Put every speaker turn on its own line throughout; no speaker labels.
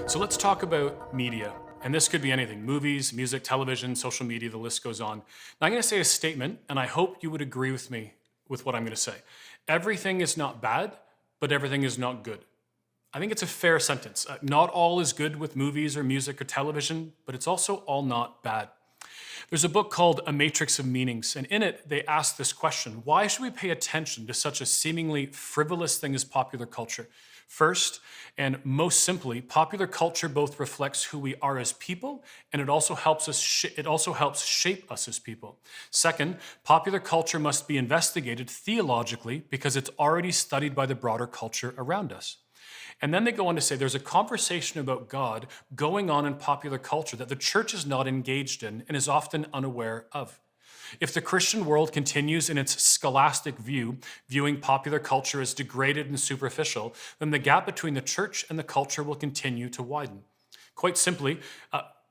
So let's talk about media. And this could be anything: movies, music, television, social media, the list goes on. Now, I'm going to say a statement, and I hope you would agree with me with what I'm going to say. Everything is not bad, but everything is not good. I think it's a fair sentence. Not all is good with movies or music or television, but it's also all not bad. There's a book called A Matrix of Meanings, and in it, they ask this question: why should we pay attention to such a seemingly frivolous thing as popular culture? First, and most simply, popular culture both reflects who we are as people, and it also helps shape us as people. Second, popular culture must be investigated theologically because it's already studied by the broader culture around us. And then they go on to say there's a conversation about God going on in popular culture that the church is not engaged in and is often unaware of. If the Christian world continues in its scholastic view, viewing popular culture as degraded and superficial, then the gap between the church and the culture will continue to widen. Quite simply,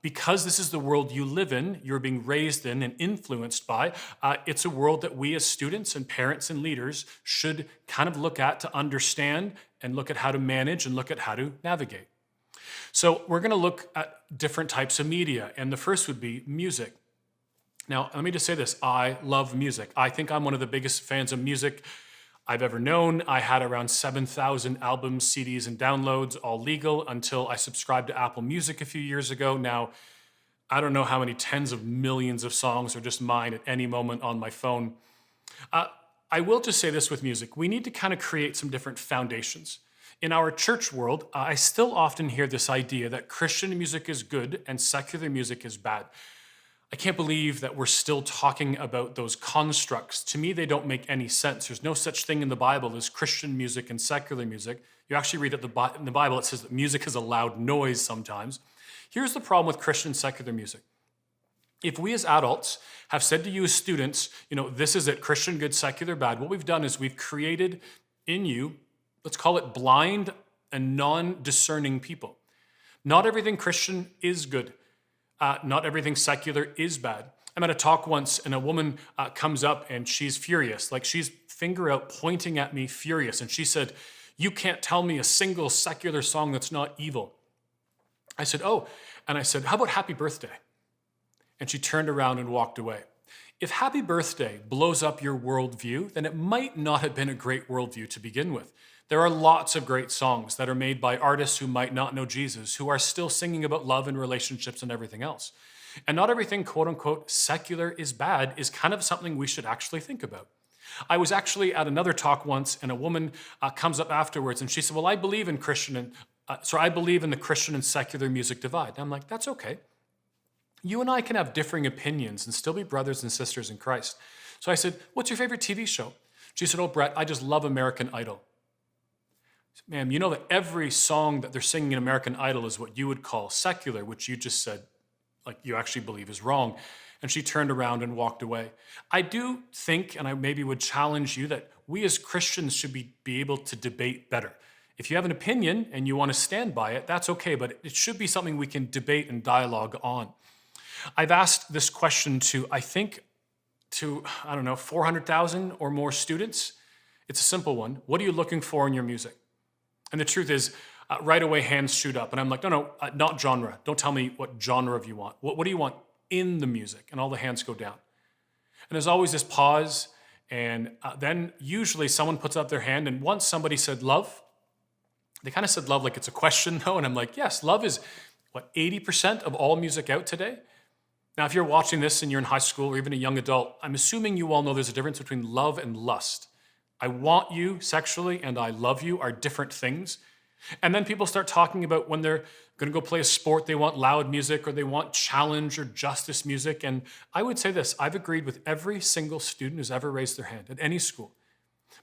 because this is the world you live in, you're being raised in and influenced by, it's a world that we as students and parents and leaders should kind of look at to understand and look at how to manage and look at how to navigate. So we're going to look at different types of media, and the first would be music. Now, let me just say this. I love music. I think I'm one of the biggest fans of music I've ever known. I had around 7,000 albums, CDs, and downloads, all legal, until I subscribed to Apple Music a few years ago. Now, I don't know how many tens of millions of songs are just mine at any moment on my phone. I will just say this with music. We need to kind of create some different foundations. In our church world, I still often hear this idea that Christian music is good and secular music is bad. I can't believe that we're still talking about those constructs. To me, they don't make any sense. There's no such thing in the Bible as Christian music and secular music. You actually read it in the Bible, it says that music is a loud noise sometimes. Here's the problem with Christian secular music. If we as adults have said to you as students, this is it, Christian good, secular bad, what we've done is we've created in you, let's call it blind and non-discerning people. Not everything Christian is good. Not everything secular is bad. I'm at a talk once and a woman comes up and she's furious, like she's finger out pointing at me furious. And she said, "You can't tell me a single secular song that's not evil." I said, "Oh," and I said, "How about Happy Birthday?" And she turned around and walked away. If Happy Birthday blows up your worldview, then it might not have been a great worldview to begin with. There are lots of great songs that are made by artists who might not know Jesus, who are still singing about love and relationships and everything else. And not everything, quote unquote, secular is bad is kind of something we should actually think about. I was actually at another talk once, and a woman comes up afterwards and she said, "Well, I believe in I believe in the Christian and secular music divide." And I'm like, that's okay. You and I can have differing opinions and still be brothers and sisters in Christ. So I said, "What's your favorite TV show?" She said, "Oh, Brett, I just love American Idol." Ma'am, you know that every song that they're singing in American Idol is what you would call secular, which you just said, like, you actually believe is wrong. And she turned around and walked away. I do think, and I maybe would challenge you, that we as Christians should be able to debate better. If you have an opinion and you want to stand by it, that's okay, but it should be something we can debate and dialogue on. I've asked this question to 400,000 or more students. It's a simple one. What are you looking for in your music? And the truth is, right away, hands shoot up. And I'm like, no, not genre. Don't tell me what genre you want. What do you want in the music? And all the hands go down. And there's always this pause. And then usually someone puts up their hand. And once somebody said love, they kind of said love like it's a question, though. And I'm like, yes, love is, 80% of all music out today? Now, if you're watching this and you're in high school or even a young adult, I'm assuming you all know there's a difference between love and lust. I want you sexually and I love you are different things. And then people start talking about when they're going to go play a sport, they want loud music or they want challenge or justice music. And I would say this, I've agreed with every single student who's ever raised their hand at any school.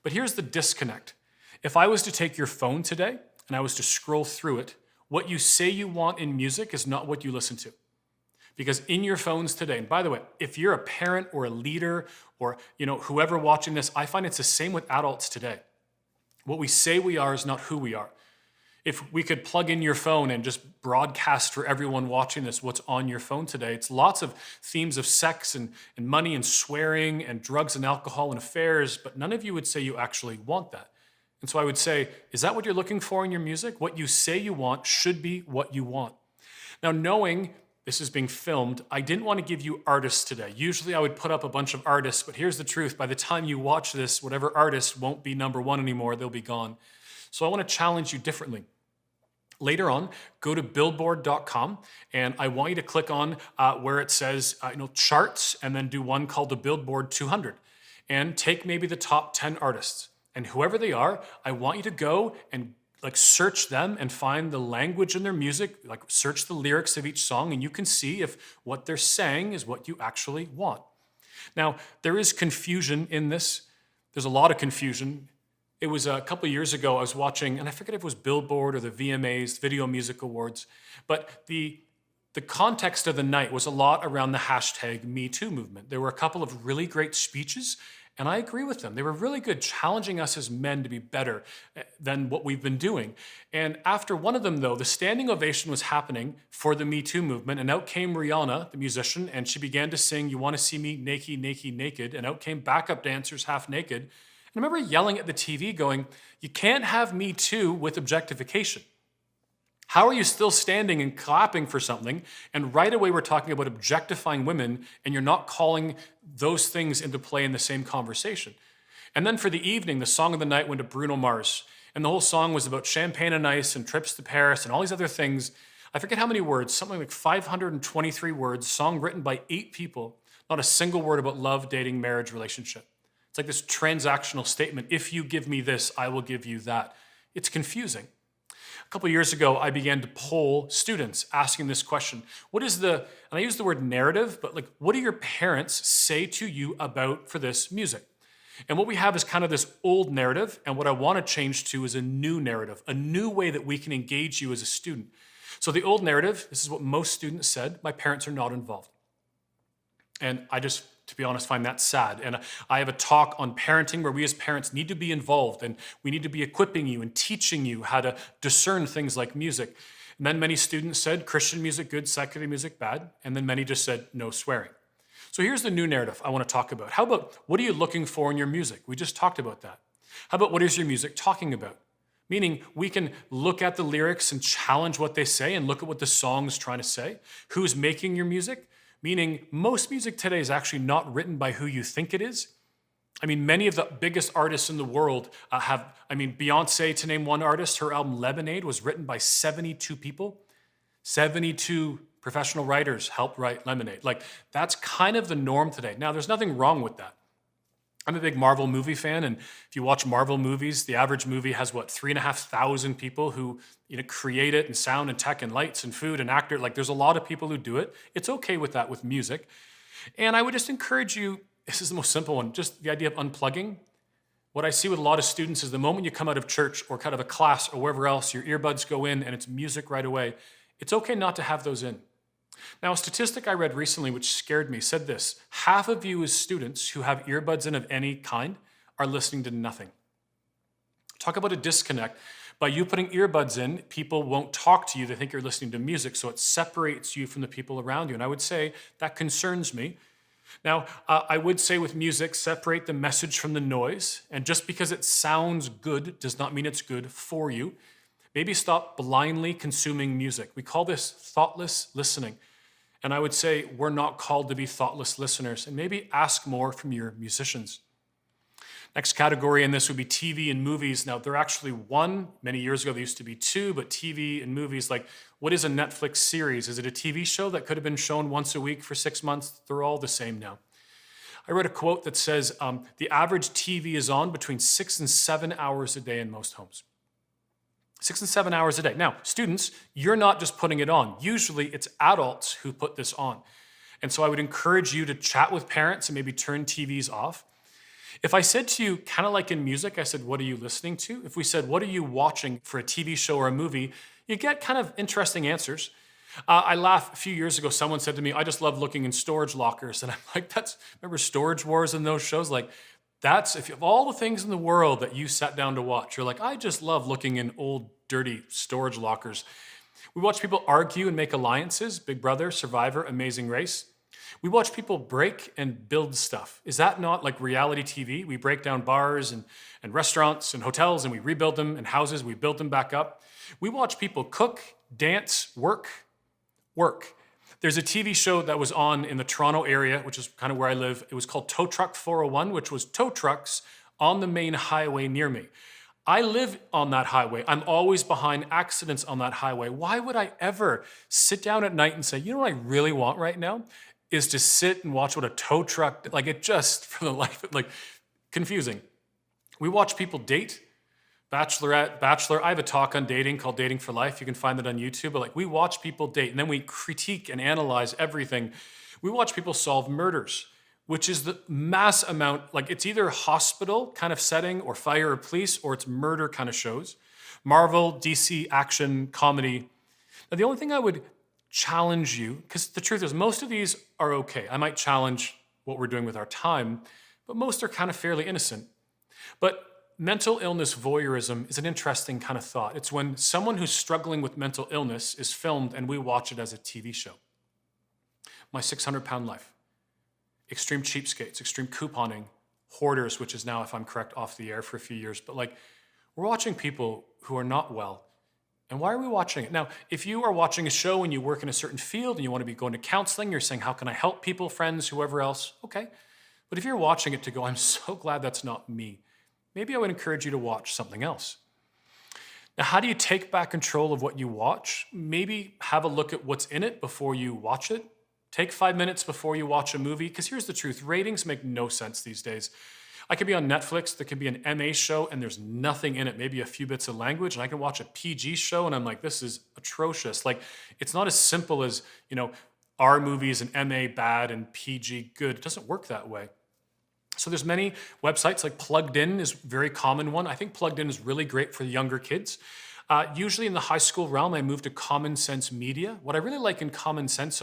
But here's the disconnect. If I was to take your phone today and I was to scroll through it, what you say you want in music is not what you listen to. Because in your phones today, and by the way, if you're a parent or a leader or whoever watching this, I find it's the same with adults today. What we say we are is not who we are. If we could plug in your phone and just broadcast for everyone watching this what's on your phone today, it's lots of themes of sex and money and swearing and drugs and alcohol and affairs, but none of you would say you actually want that. And so I would say, is that what you're looking for in your music? What you say you want should be what you want. Now, knowing this is being filmed, I didn't want to give you artists today. Usually I would put up a bunch of artists, but here's the truth. By the time you watch this, whatever artist won't be number one anymore, they'll be gone. So I want to challenge you differently. Later on, go to billboard.com, and I want you to click on where it says charts, and then do one called the Billboard 200, and take maybe the top 10 artists. And whoever they are, I want you to go and search them and find the language in their music, search the lyrics of each song, and you can see if what they're saying is what you actually want. Now, there is confusion in this. There's a lot of confusion. It was a couple of years ago, I was watching, and I forget if it was Billboard or the VMAs, Video Music Awards, but the context of the night was a lot around the hashtag Me Too movement. There were a couple of really great speeches, and I agree with them. They were really good, challenging us as men to be better than what we've been doing. And after one of them, though, the standing ovation was happening for the Me Too movement, and out came Rihanna, the musician, and she began to sing, "You Want to See Me Naked, Naked, Naked," and out came backup dancers half naked. And I remember yelling at the TV going, you can't have Me Too with objectification. How are you still standing and clapping for something, and right away we're talking about objectifying women, and you're not calling those things into play in the same conversation? And then for the evening, the song of the night went to Bruno Mars, and the whole song was about champagne and ice and trips to Paris and all these other things. I forget how many words, something like 523 words, song written by 8 people, not a single word about love, dating, marriage, relationship. It's like this transactional statement. If you give me this, I will give you that. It's confusing. A couple of years ago, I began to poll students asking this question. And I use the word narrative, but what do your parents say to you about for this music? And what we have is kind of this old narrative, and what I want to change to is a new narrative, a new way that we can engage you as a student. So the old narrative, this is what most students said: my parents are not involved. And I just, to be honest, find that sad. And I have a talk on parenting where we as parents need to be involved, and we need to be equipping you and teaching you how to discern things like music. And then many students said Christian music good, secular music bad, and then many just said no swearing. So here's the new narrative I want to talk about. How about, what are you looking for in your music? We just talked about that. How about, what is your music talking about? Meaning we can look at the lyrics and challenge what they say and look at what the song is trying to say. Who's making your music? Meaning most music today is actually not written by who you think it is. I mean, many of the biggest artists in the world Beyonce, to name one artist, her album Lemonade was written by 72 people. 72 professional writers helped write Lemonade. That's kind of the norm today. Now, there's nothing wrong with that. I'm a big Marvel movie fan, and if you watch Marvel movies, the average movie has 3,500 people who create it, and sound and tech and lights and food and actor. There's a lot of people who do it. It's okay with that with music. And I would just encourage you, this is the most simple one, just the idea of unplugging. What I see with a lot of students is the moment you come out of church or kind of a class or wherever else, your earbuds go in and it's music right away. It's okay not to have those in. Now, a statistic I read recently, which scared me, said this: half of you as students who have earbuds in of any kind are listening to nothing. Talk about a disconnect. By you putting earbuds in, people won't talk to you. They think you're listening to music, so it separates you from the people around you. And I would say that concerns me. Now, I would say with music, separate the message from the noise. And just because it sounds good does not mean it's good for you. Maybe stop blindly consuming music. We call this thoughtless listening. And I would say we're not called to be thoughtless listeners, and maybe ask more from your musicians. Next category in this would be TV and movies. Now, they're actually one. Many years ago, there used to be two, but TV and movies, what is a Netflix series? Is it a TV show that could have been shown once a week for 6 months? They're all the same now. I read a quote that says the average TV is on between 6 and 7 hours a day in most homes. 6 and 7 hours a day. Now, students, you're not just putting it on. Usually it's adults who put this on. And so I would encourage you to chat with parents and maybe turn TVs off. If I said to you, kind of like in music, I said, what are you listening to? If we said, what are you watching for a TV show or a movie? You get kind of interesting answers. I laugh, a few years ago, someone said to me, I just love looking in storage lockers. And I'm like, remember Storage Wars and those shows? If you have all the things in the world that you sat down to watch, you're like, I just love looking in old, dirty storage lockers. We watch people argue and make alliances. Big Brother, Survivor, Amazing Race. We watch people break and build stuff. Is that not like reality TV? We break down bars and restaurants and hotels and we rebuild them, and houses, we build them back up. We watch people cook, dance, work. There's a TV show that was on in the Toronto area, which is kind of where I live. It was called Tow Truck 401, which was tow trucks on the main highway near me. I live on that highway. I'm always behind accidents on that highway. Why would I ever sit down at night and say, you know what I really want right now is to sit and watch what a tow truck, like it just, for the life, like confusing. We watch people date, bachelorette, bachelor. I have a talk on dating called Dating for Life. You can find that on YouTube. But like we watch people date and then we critique and analyze everything. We watch people solve murders, which is the mass amount, like it's either hospital kind of setting or fire or police, or it's murder kind of shows. Marvel, DC, action, comedy. Now, the only thing I would challenge you, because the truth is most of these are okay. I might challenge what we're doing with our time, but most are kind of fairly innocent. But mental illness voyeurism is an interesting kind of thought. It's when someone who's struggling with mental illness is filmed and we watch it as a TV show. My 600-pound life. Extreme cheapskates, extreme couponing, hoarders, which is now, if I'm correct, off the air for a few years. But like, we're watching people who are not well. And why are we watching it? Now, if you are watching a show and you work in a certain field and you want to be going to counseling, you're saying, how can I help people, friends, whoever else? Okay. But if you're watching it to go, I'm so glad that's not me, maybe I would encourage you to watch something else. Now, how do you take back control of what you watch? Maybe have a look at what's in it before you watch it. Take 5 minutes before you watch a movie, because here's the truth. Ratings make no sense these days. I could be on Netflix, there could be an MA show, and there's nothing in it, maybe a few bits of language, and I can watch a PG show, and I'm like, this is atrocious. Like, it's not as simple as, R movies and MA bad and PG good. It doesn't work that way. So there's many websites, like Plugged In is a very common one. I think Plugged In is really great for the younger kids. Usually in the high school realm, I moved to Common Sense Media. What I really like in Common Sense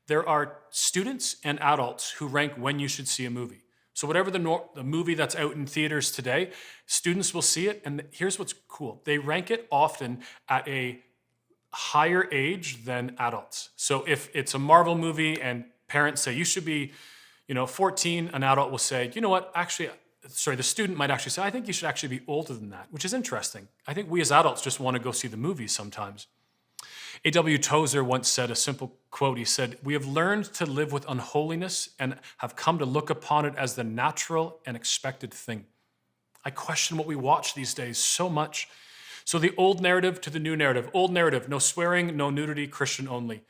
there are students and adults who rank when you should see a movie. So whatever the movie that's out in theaters today, students will see it. And here's what's cool. They rank it often at a higher age than adults. So if it's a Marvel movie and parents say you should be 14, an adult will say, you know what, the student might actually say, I think you should actually be older than that, which is interesting. I think we as adults just want to go see the movies sometimes. A.W. Tozer once said a simple quote. He said, we have learned to live with unholiness and have come to look upon it as the natural and expected thing. I question what we watch these days so much. So the old narrative to the new narrative. Old narrative, no swearing, no nudity, Christian only.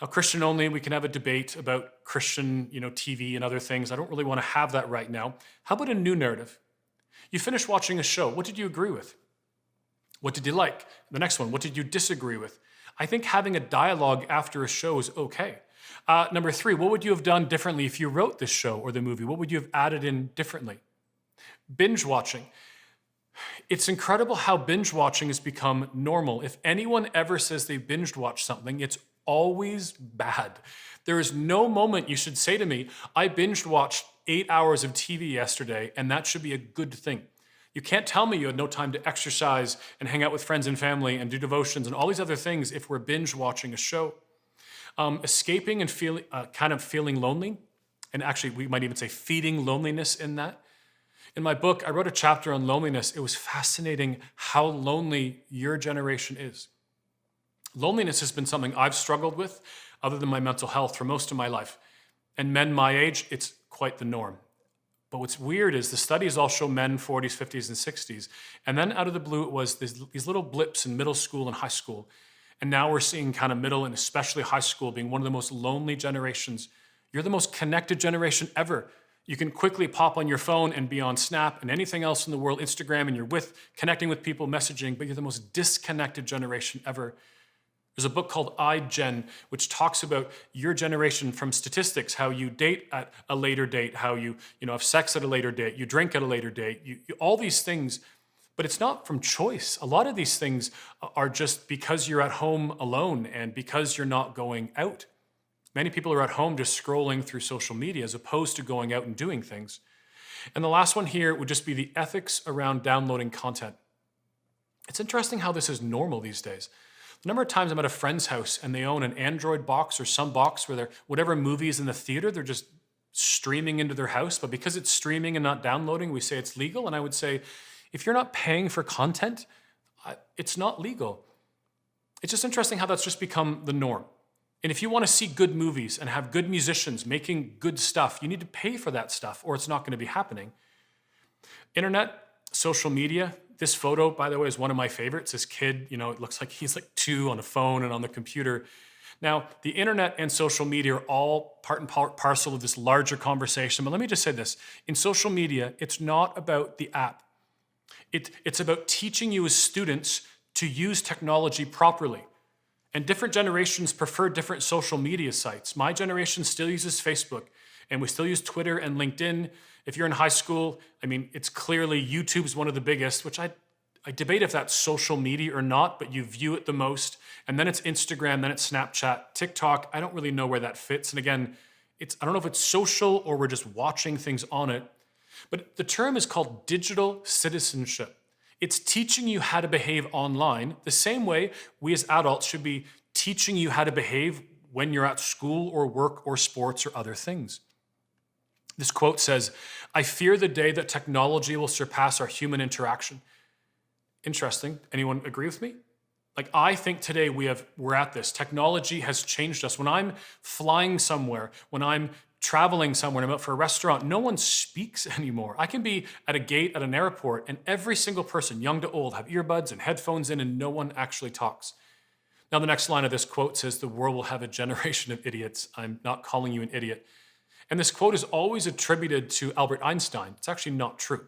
Now, Christian only, we can have a debate about Christian, TV and other things. I don't really want to have that right now. How about a new narrative? You finish watching a show. What did you agree with? What did you like? The next one, what did you disagree with? I think having a dialogue after a show is okay. Number 3, what would you have done differently if you wrote this show or the movie? What would you have added in differently? Binge watching. It's incredible how binge watching has become normal. If anyone ever says they binge watch something, it's always bad. There is no moment you should say to me, I binge watched 8 hours of TV yesterday, and that should be a good thing. You can't tell me you had no time to exercise and hang out with friends and family and do devotions and all these other things if we're binge watching a show. Escaping and feeling lonely, and actually we might even say feeding loneliness in that. In my book, I wrote a chapter on loneliness. It was fascinating how lonely your generation is. Loneliness has been something I've struggled with, other than my mental health, for most of my life. And men my age, it's quite the norm. But what's weird is the studies all show men 40s, 50s, and 60s. And then out of the blue, it was these little blips in middle school and high school. And now we're seeing kind of middle and especially high school being one of the most lonely generations. You're the most connected generation ever. You can quickly pop on your phone and be on Snap and anything else in the world, Instagram, and you're connecting with people, messaging, but you're the most disconnected generation ever. There's a book called iGen, which talks about your generation from statistics, how you date at a later date, how you have sex at a later date, you drink at a later date, all these things. But it's not from choice. A lot of these things are just because you're at home alone and because you're not going out. Many people are at home just scrolling through social media as opposed to going out and doing things. And the last one here would just be the ethics around downloading content. It's interesting how this is normal these days. The number of times I'm at a friend's house and they own an Android box or some box where whatever movie is in the theater, they're just streaming into their house. But because it's streaming and not downloading, we say it's legal. And I would say, if you're not paying for content, it's not legal. It's just interesting how that's just become the norm. And if you want to see good movies and have good musicians making good stuff, you need to pay for that stuff or it's not going to be happening. Internet, social media. This photo, by the way, is one of my favorites. This kid, it looks like he's like 2 on a phone and on the computer. Now, the internet and social media are all part and parcel of this larger conversation. But let me just say this. In social media, it's not about the app. It's about teaching you as students to use technology properly. And different generations prefer different social media sites. My generation still uses Facebook, and we still use Twitter and LinkedIn. If you're in high school, it's clearly YouTube's one of the biggest, which I debate if that's social media or not, but you view it the most. And then it's Instagram, then it's Snapchat, TikTok. I don't really know where that fits. And again, I don't know if it's social or we're just watching things on it. But the term is called digital citizenship. It's teaching you how to behave online the same way we as adults should be teaching you how to behave when you're at school or work or sports or other things. This quote says, "I fear the day that technology will surpass our human interaction." Interesting. Anyone agree with me? I think today we're at this. Technology has changed us. When I'm flying somewhere, when I'm traveling somewhere and I'm out for a restaurant, no one speaks anymore. I can be at a gate at an airport and every single person, young to old, have earbuds and headphones in and no one actually talks. Now, the next line of this quote says, "The world will have a generation of idiots." I'm not calling you an idiot. And this quote is always attributed to Albert Einstein. It's actually not true.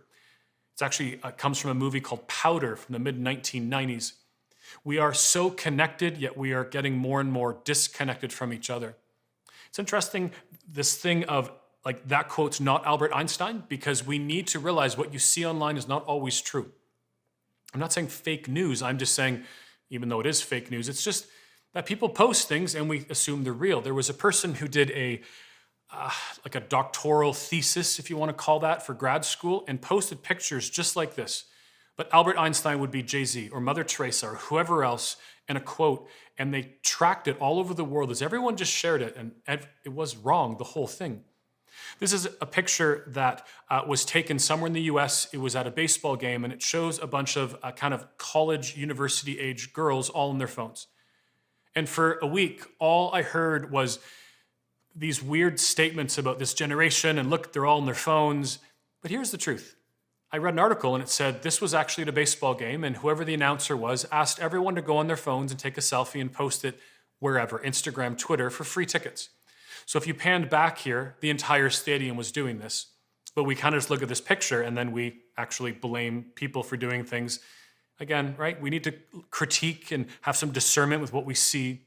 It's actually comes from a movie called Powder from the mid-1990s. We are so connected, yet we are getting more and more disconnected from each other. It's interesting, this thing of that quote's not Albert Einstein, because we need to realize what you see online is not always true. I'm not saying fake news. I'm just saying, even though it is fake news, it's just that people post things and we assume they're real. There was a person who did a doctoral thesis, if you want to call that, for grad school and posted pictures just like this. But Albert Einstein would be Jay-Z or Mother Teresa or whoever else, and a quote, and they tracked it all over the world as everyone just shared it, and it was wrong, the whole thing. This is a picture that was taken somewhere in the US. It was at a baseball game, and it shows a bunch of kind of college, university-age girls all on their phones. And for a week, all I heard was these weird statements about this generation, and look, they're all on their phones. But here's the truth. I read an article and it said this was actually at a baseball game, and whoever the announcer was asked everyone to go on their phones and take a selfie and post it wherever, Instagram, Twitter, for free tickets. So if you panned back here, the entire stadium was doing this. But we kind of just look at this picture and then we actually blame people for doing things. Again, right? We need to critique and have some discernment with what we see.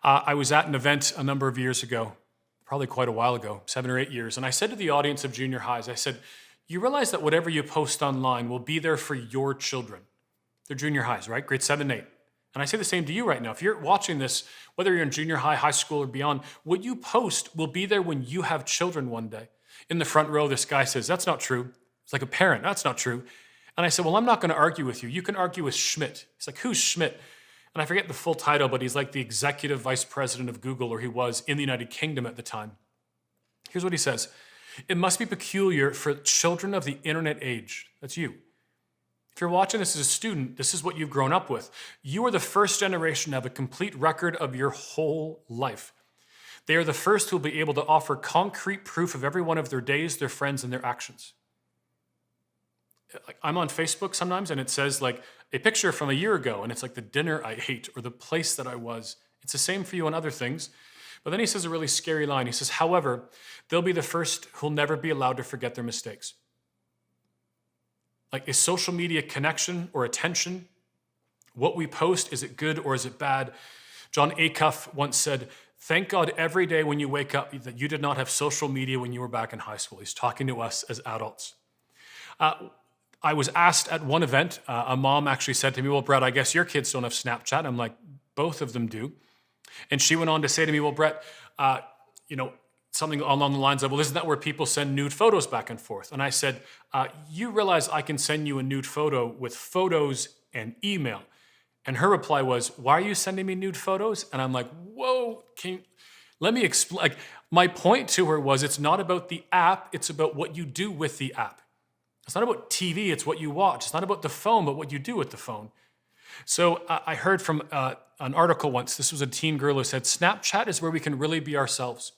I was at an event a number of years ago, probably quite a while ago, 7 or 8 years, and I said to the audience of junior highs, I said, you realize that whatever you post online will be there for your children. They're junior highs, right? Grade 7 and 8. And I say the same to you right now. If you're watching this, whether you're in junior high, high school, or beyond, what you post will be there when you have children one day. In the front row, this guy says, that's not true. It's like a parent, that's not true. And I said, well, I'm not going to argue with you. You can argue with Schmidt. He's like, who's Schmidt? And I forget the full title, but he's like the executive vice president of Google, or he was in the United Kingdom at the time. Here's what he says. It must be peculiar for children of the internet age. That's you. If you're watching this as a student, this is what you've grown up with. You are the first generation to have a complete record of your whole life. They are the first who will be able to offer concrete proof of every one of their days, their friends, and their actions. Like, I'm on Facebook sometimes, and it says like a picture from a year ago, and it's like the dinner I ate or the place that I was. It's the same for you on other things. But then he says a really scary line. He says, however, they'll be the first who'll never be allowed to forget their mistakes. Like, is social media connection or attention? What we post, is it good or is it bad? John Acuff once said, thank God every day when you wake up that you did not have social media when you were back in high school. He's talking to us as adults. I was asked at one event, a mom actually said to me, well, Brett, I guess your kids don't have Snapchat. I'm like, both of them do. And she went on to say to me, well, Brett, something along the lines of, well, isn't that where people send nude photos back and forth? And I said, you realize I can send you a nude photo with photos and email. And her reply was, why are you sending me nude photos? And I'm like, whoa, let me explain. Like, my point to her was, it's not about the app, it's about what you do with the app. It's not about TV, it's what you watch. It's not about the phone, but what you do with the phone. So I heard from an article once, this was a teen girl who said, Snapchat is where we can really be ourselves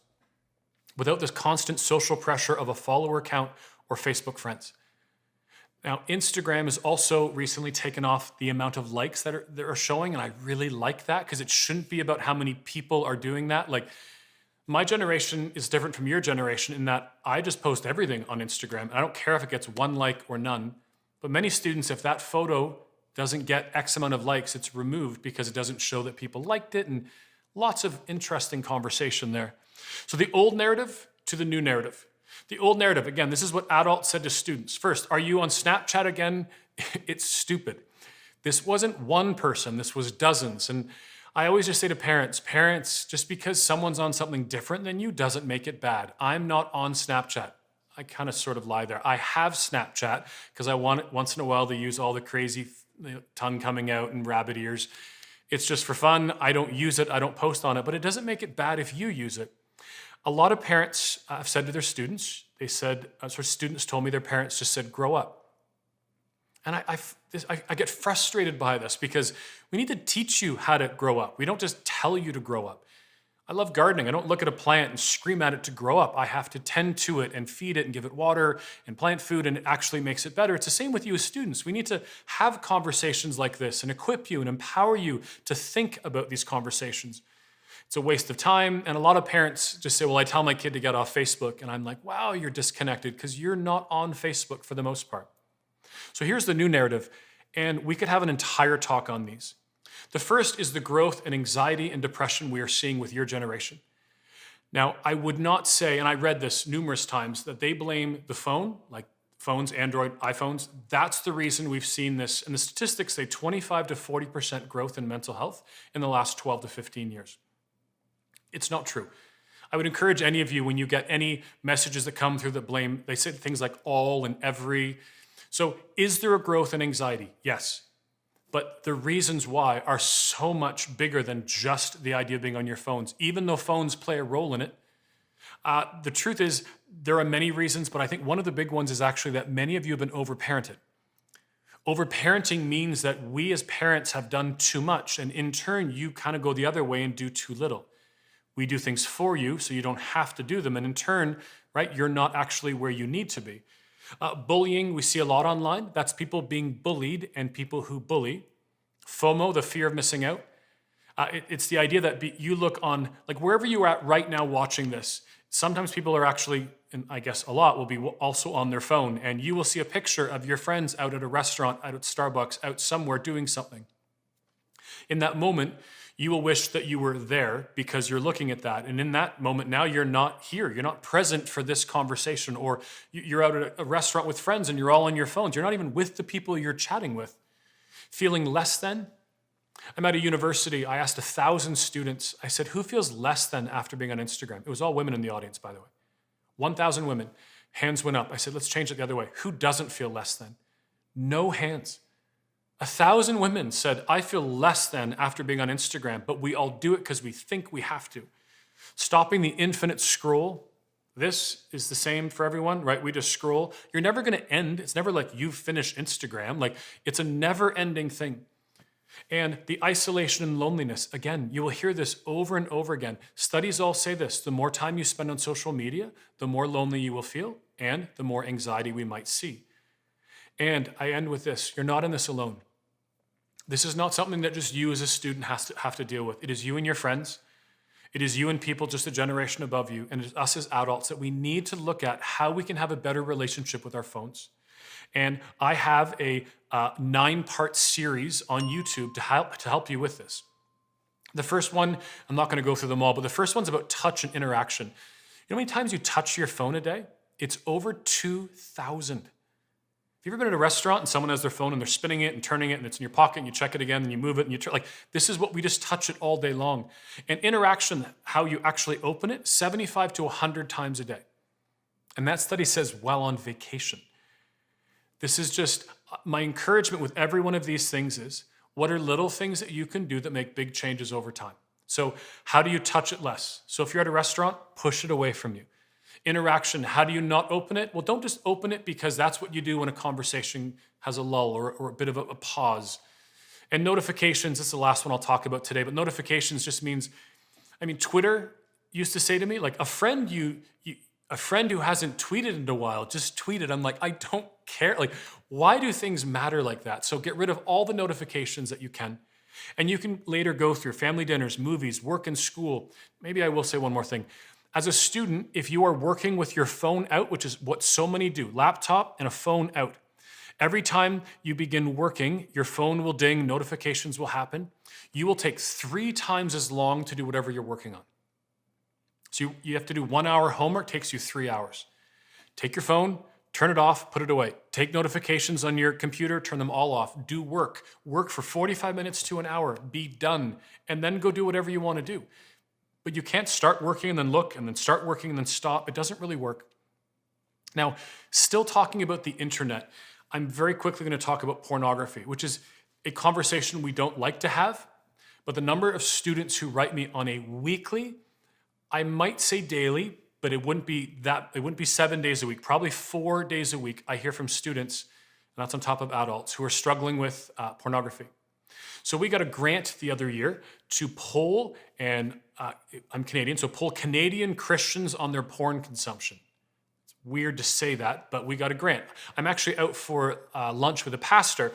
without this constant social pressure of a follower count or Facebook friends. Now, Instagram has also recently taken off the amount of likes that are showing, and I really like that because it shouldn't be about how many people are doing that. Like, my generation is different from your generation in that I just post everything on Instagram. I don't care if it gets one like or none, but many students, if that photo doesn't get X amount of likes, it's removed because it doesn't show that people liked it, and lots of interesting conversation there. So the old narrative to the new narrative. The old narrative, again, this is what adults said to students. First, are you on Snapchat again? It's stupid. This wasn't one person, this was dozens. And I always just say to parents, just because someone's on something different than you doesn't make it bad. I'm not on Snapchat. I kind of sort of lie there. I have Snapchat because I want it once in a while to use all the crazy tongue coming out and rabbit ears. It's just for fun. I don't use it. I don't post on it, but it doesn't make it bad if you use it. A lot of parents have said to their students, students told me their parents just said, grow up. And I get frustrated by this because we need to teach you how to grow up. We don't just tell you to grow up. I love gardening. I don't look at a plant and scream at it to grow up. I have to tend to it and feed it and give it water and plant food, and it actually makes it better. It's the same with you as students. We need to have conversations like this and equip you and empower you to think about these conversations. It's a waste of time. And a lot of parents just say, well, I tell my kid to get off Facebook. And I'm like, wow, you're disconnected because you're not on Facebook for the most part. So here's the new narrative. And we could have an entire talk on these. The first is the growth in anxiety and depression we are seeing with your generation. Now, I would not say, and I read this numerous times, that they blame the phone, like phones, Android, iPhones. That's the reason we've seen this. And the statistics say 25 to 40% growth in mental health in the last 12 to 15 years. It's not true. I would encourage any of you, when you get any messages that come through that blame, they say things like all and every. So is there a growth in anxiety? Yes. But the reasons why are so much bigger than just the idea of being on your phones, even though phones play a role in it. The truth is, there are many reasons, but I think one of the big ones is actually that many of you have been overparented. Overparenting means that we as parents have done too much, and in turn, you kind of go the other way and do too little. We do things for you so you don't have to do them, and in turn, right, you're not actually where you need to be. Bullying, we see a lot online. That's people being bullied and people who bully. FOMO, the fear of missing out. It's the idea that you look on, like wherever you're at right now watching this, sometimes people are actually, and I guess a lot, will be also on their phone, and you will see a picture of your friends out at a restaurant, out at Starbucks, out somewhere doing something. In that moment, you will wish that you were there because you're looking at that. And in that moment, now you're not here. You're not present for this conversation. Or you're out at a restaurant with friends and you're all on your phones. You're not even with the people you're chatting with. Feeling less than? I'm at a university. I asked 1,000 students. I said, who feels less than after being on Instagram? It was all women in the audience, by the way. 1,000 women. Hands went up. I said, let's change it the other way. Who doesn't feel less than? No hands. 1,000 women said, I feel less than after being on Instagram, but we all do it because we think we have to. Stopping the infinite scroll. This is the same for everyone, right? We just scroll. You're never going to end. It's never like you've finished Instagram. Like it's a never-ending thing. And the isolation and loneliness. Again, you will hear this over and over again. Studies all say this. The more time you spend on social media, the more lonely you will feel and the more anxiety we might see. And I end with this. You're not in this alone. This is not something that just you as a student have to deal with. It is you and your friends. It is you and people just a generation above you. And it is us as adults that we need to look at how we can have a better relationship with our phones. And I have a 9-part series on YouTube to help you with this. The first one, I'm not going to go through them all, but the first one's about touch and interaction. You know how many times you touch your phone a day? It's over 2,000. Have you ever been at a restaurant and someone has their phone and they're spinning it and turning it and it's in your pocket and you check it again and you move it and you turn, like this is what we just touch it all day long. And interaction, how you actually open it, 75 to 100 times a day. And that study says while on vacation. This is just, my encouragement with every one of these things is What are little things that you can do that make big changes over time? So how do you touch it less? So if you're at a restaurant, push it away from you. Interaction, how do you not open it? Well, don't just open it because that's what you do when a conversation has a lull or a bit of a pause. And notifications, this is the last one I'll talk about today, but notifications just means, Twitter used to say to me, like a friend a friend who hasn't tweeted in a while just tweeted. I'm like, I don't care. Like, why do things matter like that? So get rid of all the notifications that you can. And you can later go through family dinners, movies, work and school. Maybe I will say one more thing. As a student, if you are working with your phone out, which is what so many do, laptop and a phone out, every time you begin working, your phone will ding, notifications will happen. You will take 3 times as long to do whatever you're working on. So you have to do 1 hour homework, takes you 3 hours. Take your phone, turn it off, put it away. Take notifications on your computer, turn them all off. Do work. Work for 45 minutes to an hour. Be done. And then go do whatever you want to do. But you can't start working and then look and then start working and then stop. It doesn't really work. Now, still talking about the internet, I'm very quickly going to talk about pornography, which is a conversation we don't like to have. But the number of students who write me on a weekly, I might say daily, but it wouldn't be 7 days a week, probably 4 days a week. I hear from students, and that's on top of adults, who are struggling with pornography. So we got a grant the other year to poll, and I'm Canadian, so poll Canadian Christians on their porn consumption. It's weird to say that, but we got a grant. I'm actually out for lunch with a pastor,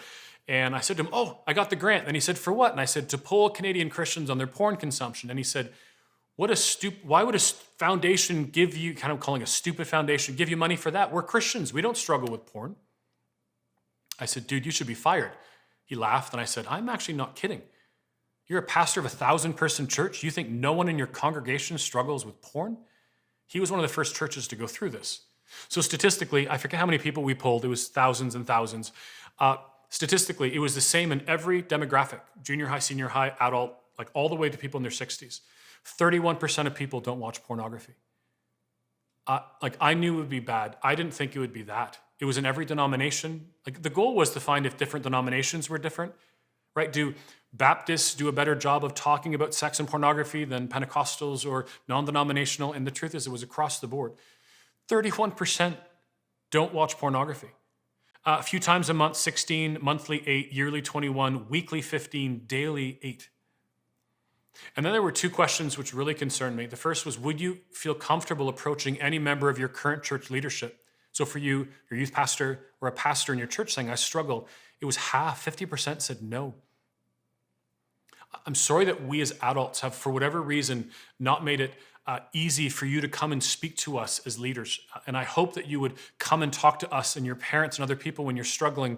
and I said to him, oh, I got the grant. And he said, for what? And I said, to poll Canadian Christians on their porn consumption. And he said, why would a foundation give you, kind of calling a stupid foundation, give you money for that? We're Christians. We don't struggle with porn. I said, dude, you should be fired. He laughed, and I said, I'm actually not kidding. You're a pastor of a 1,000-person church. You think no one in your congregation struggles with porn? He was one of the first churches to go through this. So statistically, I forget how many people we polled. It was thousands and thousands. Statistically, it was the same in every demographic, junior high, senior high, adult, like all the way to people in their 60s. 31% of people don't watch pornography. I knew it would be bad. I didn't think it would be that. It was in every denomination. Like the goal was to find if different denominations were different, right? Do Baptists do a better job of talking about sex and pornography than Pentecostals or non-denominational? And the truth is it was across the board. 31% don't watch pornography. A few times a month, 16, monthly 8, yearly 21, weekly 15, daily 8. And then there were 2 questions which really concerned me. The first was, would you feel comfortable approaching any member of your current church leadership? So for you, your youth pastor or a pastor in your church saying, I struggle, it was half, 50% said no. I'm sorry that we as adults have, for whatever reason, not made it easy for you to come and speak to us as leaders. And I hope that you would come and talk to us and your parents and other people when you're struggling.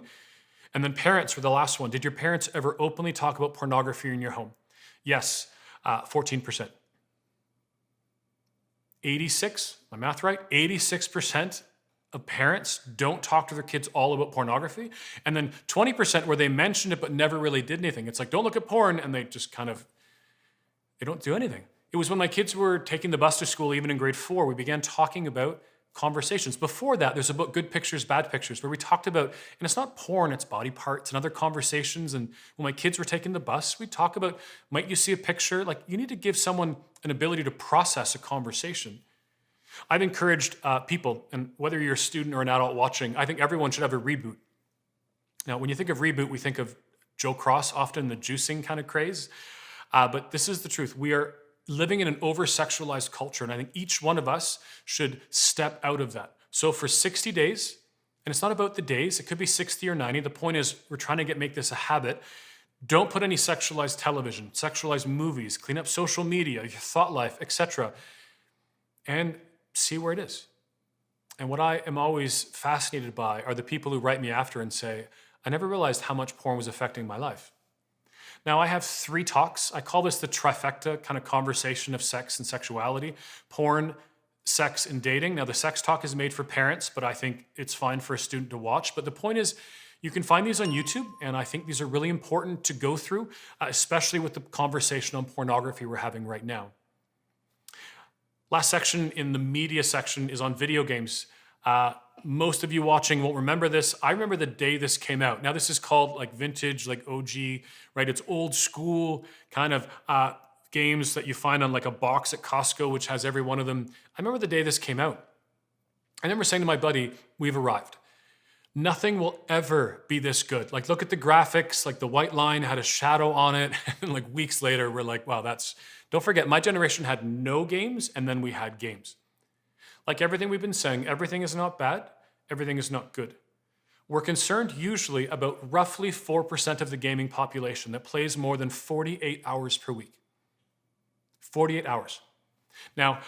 And then parents were the last one. Did your parents ever openly talk about pornography in your home? Yes, 14%. 86, my math right? 86% of parents don't talk to their kids all about pornography. And then 20% where they mentioned it but never really did anything. It's like, don't look at porn, and they just they don't do anything. It was when my kids were taking the bus to school, even in grade 4, we began talking about conversations. Before that, there's a book, Good Pictures, Bad Pictures, where we talked about, and it's not porn, it's body parts and other conversations. And when my kids were taking the bus, we'd talk about, might you see a picture? Like, you need to give someone an ability to process a conversation. I've encouraged people, and whether you're a student or an adult watching, I think everyone should have a reboot. Now, when you think of reboot, we think of Joe Cross, often the juicing kind of craze. But this is the truth. We are living in an over-sexualized culture, and I think each one of us should step out of that. So for 60 days, and it's not about the days, it could be 60 or 90. The point is we're trying to make this a habit. Don't put any sexualized television, sexualized movies, clean up social media, your thought life, etc., and see where it is. And what I am always fascinated by are the people who write me after and say, I never realized how much porn was affecting my life. Now, I have 3 talks. I call this the trifecta kind of conversation of sex and sexuality: porn, sex, and dating. Now, the sex talk is made for parents, but I think it's fine for a student to watch. But the point is, you can find these on YouTube, and I think these are really important to go through, especially with the conversation on pornography we're having right now. Last section in the media section is on video games. Most of you watching won't remember this. I remember the day this came out. Now, this is called like vintage, like OG, right? It's old school kind of games that you find on like a box at Costco, which has every one of them. I remember the day this came out. I remember saying to my buddy, we've arrived. Nothing will ever be this good. Like, look at the graphics, like the white line had a shadow on it. And like weeks later, we're like, wow, don't forget, my generation had no games and then we had games. Like everything we've been saying, everything is not bad, everything is not good. We're concerned usually about roughly 4% of the gaming population that plays more than 48 hours per week. 48 hours. Now,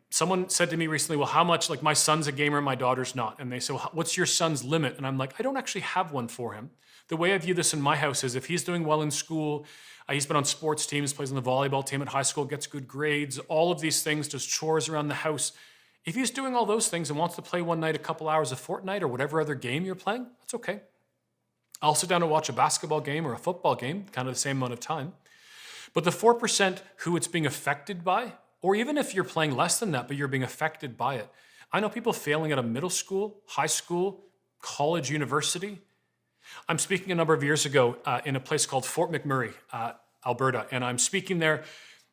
someone said to me recently, well, how much, like my son's a gamer, my daughter's not. And they say, well, what's your son's limit? And I'm like, I don't actually have one for him. The way I view this in my house is if he's doing well in school, he's been on sports teams, plays on the volleyball team at high school, gets good grades, all of these things, does chores around the house. If he's doing all those things and wants to play one night a couple hours of Fortnite or whatever other game you're playing, that's okay. I'll sit down and watch a basketball game or a football game, kind of the same amount of time. But the 4% who it's being affected by, or even if you're playing less than that, but you're being affected by it. I know people failing at a middle school, high school, college, university. I'm speaking a number of years ago in a place called Fort McMurray, Alberta, and I'm speaking there,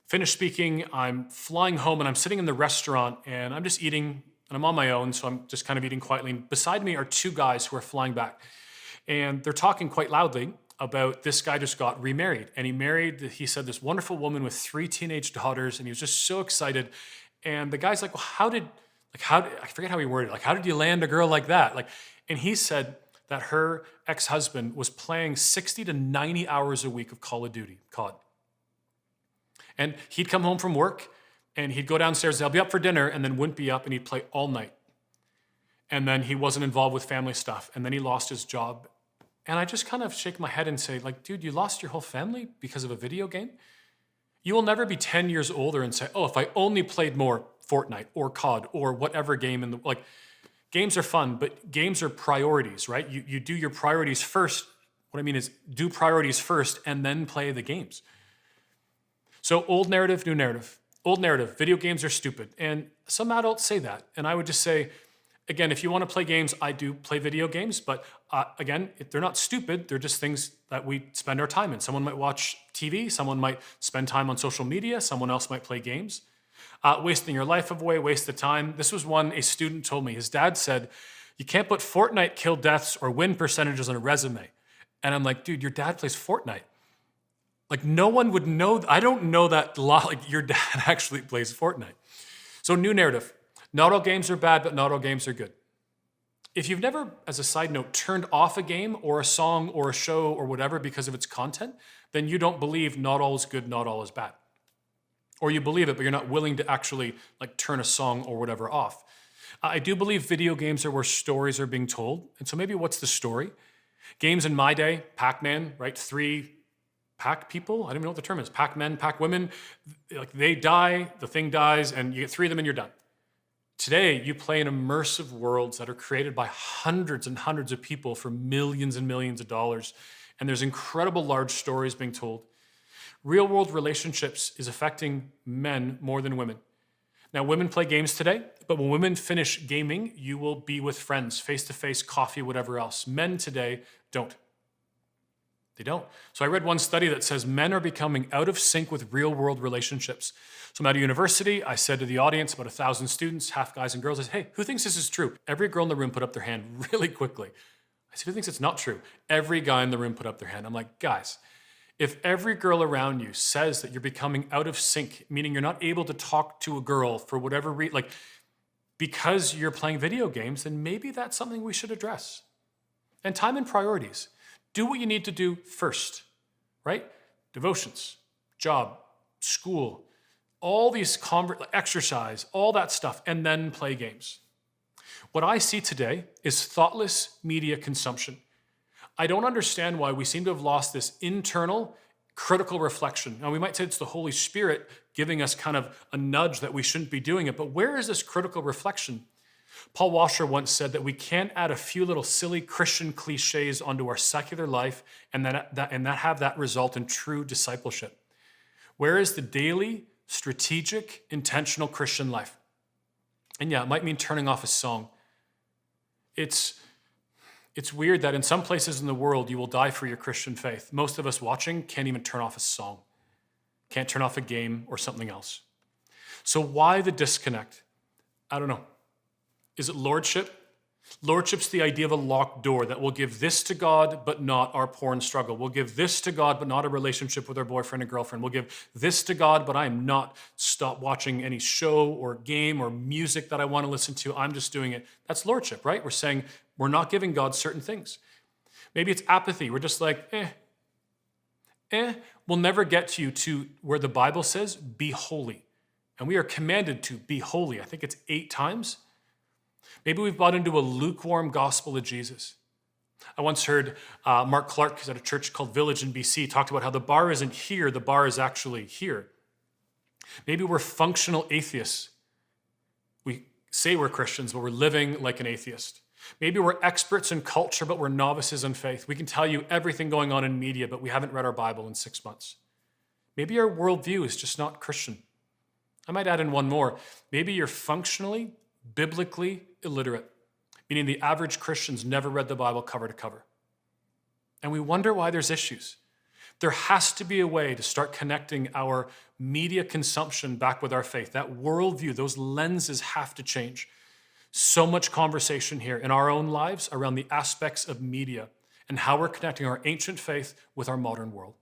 finished speaking, I'm flying home and I'm sitting in the restaurant and I'm just eating and I'm on my own, so I'm just kind of eating quietly. And beside me are two guys who are flying back and they're talking quite loudly about this guy just got remarried. And he said, this wonderful woman with 3 teenage daughters, and he was just so excited. And the guy's like, well, I forget how he worded it, like, how did you land a girl like that? And he said that her ex-husband was playing 60 to 90 hours a week of Call of Duty, COD. And he'd come home from work and he'd go downstairs, they'll be up for dinner, and then wouldn't be up, and he'd play all night. And then he wasn't involved with family stuff. And then he lost his job. And I just kind of shake my head and say, like, dude, you lost your whole family because of a video game? You will never be 10 years older and say, oh, if I only played more Fortnite or COD or whatever game games are fun, but games are priorities, right? You do your priorities first. What I mean is do priorities first and then play the games. So old narrative, new narrative. Old narrative, video games are stupid. And some adults say that. And I would just say, again, if you want to play games, I do play video games, but again, they're not stupid. They're just things that we spend our time in. Someone might watch TV, someone might spend time on social media, someone else might play games. Wasting your life away, waste of time. This was one a student told me. His dad said, you can't put Fortnite kill deaths or win percentages on a resume. And I'm like, dude, your dad plays Fortnite. Like no one would know. I don't know that like your dad actually plays Fortnite. So new narrative. Not all games are bad, but not all games are good. If you've never, as a side note, turned off a game or a song or a show or whatever because of its content, then you don't believe not all is good, not all is bad. Or you believe it, but you're not willing to actually like turn a song or whatever off. I do believe video games are where stories are being told. And so maybe what's the story? Games in my day, Pac-Man, right? 3 Pac people, I don't even know what the term is. Pac-men, Pac-women, like they die, the thing dies, and you get 3 of them and you're done. Today, you play in immersive worlds that are created by hundreds and hundreds of people for millions and millions of dollars. And there's incredible large stories being told. Real world relationships is affecting men more than women. Now, women play games today, but when women finish gaming, you will be with friends, face-to-face, coffee, whatever else. Men today don't. They don't. So I read one study that says men are becoming out of sync with real world relationships. So I'm at a university. I said to the audience, about 1,000 students, half guys and girls, I said, hey, who thinks this is true? Every girl in the room put up their hand really quickly. I said, who thinks it's not true? Every guy in the room put up their hand. I'm like, guys, if every girl around you says that you're becoming out of sync, meaning you're not able to talk to a girl for whatever reason, like because you're playing video games, then maybe that's something we should address. And time and priorities. Do what you need to do first, right? Devotions, job, school, all these exercise, all that stuff, and then play games. What I see today is thoughtless media consumption. I don't understand why we seem to have lost this internal critical reflection. Now, we might say it's the Holy Spirit giving us kind of a nudge that we shouldn't be doing it, but where is this critical reflection? Paul Washer once said that we can't add a few little silly Christian cliches onto our secular life and have that result in true discipleship. Where is the daily, strategic, intentional Christian life? And yeah, it might mean turning off a song. It's weird that in some places in the world, you will die for your Christian faith. Most of us watching can't even turn off a song, can't turn off a game or something else. So why the disconnect? I don't know. Is it lordship? Lordship's the idea of a locked door that we'll give this to God, but not our porn struggle. We'll give this to God, but not a relationship with our boyfriend and girlfriend. We'll give this to God, but I'm not stop watching any show or game or music that I want to listen to. I'm just doing it. That's lordship, right? We're saying we're not giving God certain things. Maybe it's apathy. We're just like, We'll never get to where the Bible says, be holy. And we are commanded to be holy. I think it's 8 times. Maybe we've bought into a lukewarm gospel of Jesus. I once heard Mark Clark, who's at a church called Village in BC, talked about how the bar isn't here, the bar is actually here. Maybe we're functional atheists. We say we're Christians, but we're living like an atheist. Maybe we're experts in culture, but we're novices in faith. We can tell you everything going on in media, but we haven't read our Bible in 6 months. Maybe our worldview is just not Christian. I might add in one more. Maybe you're functionally, biblically illiterate, meaning the average Christian's never read the Bible cover to cover. And we wonder why there's issues. There has to be a way to start connecting our media consumption back with our faith. That worldview, those lenses have to change. So much conversation here in our own lives around the aspects of media and how we're connecting our ancient faith with our modern world.